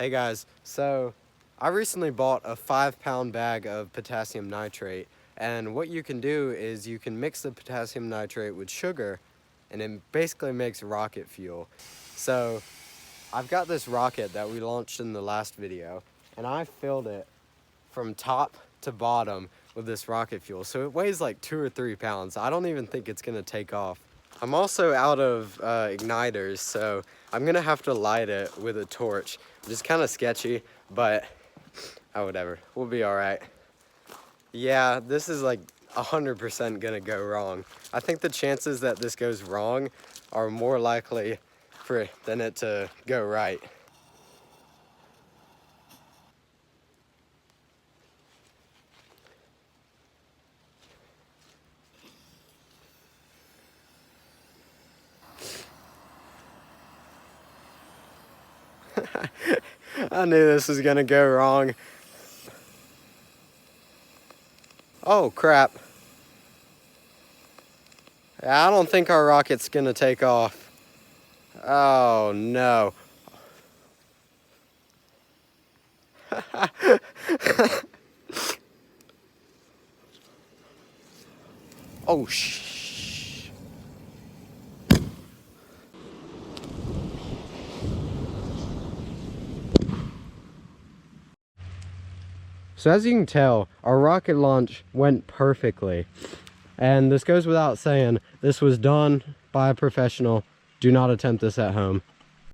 Hey guys, so I recently bought a 5-pound bag of potassium nitrate, and what you can do is you can mix the potassium nitrate with sugar and it basically makes rocket fuel. So I've got this rocket that we launched in the last video, and I filled it from top to bottom with this rocket fuel. So it weighs like 2 or 3 pounds. I don't even think it's gonna take off. I'm also out of igniters, so I'm gonna have to light it with a torch, which is kind of sketchy, but whatever, we'll be all right. Yeah, this is like 100% gonna go wrong. I think the chances that this goes wrong are more likely than it to go right. I knew this was gonna go wrong. Oh crap. I don't think our rocket's gonna take off. Oh no. Oh shh. So as you can tell, our rocket launch went perfectly. And this goes without saying, this was done by a professional. Do not attempt this at home.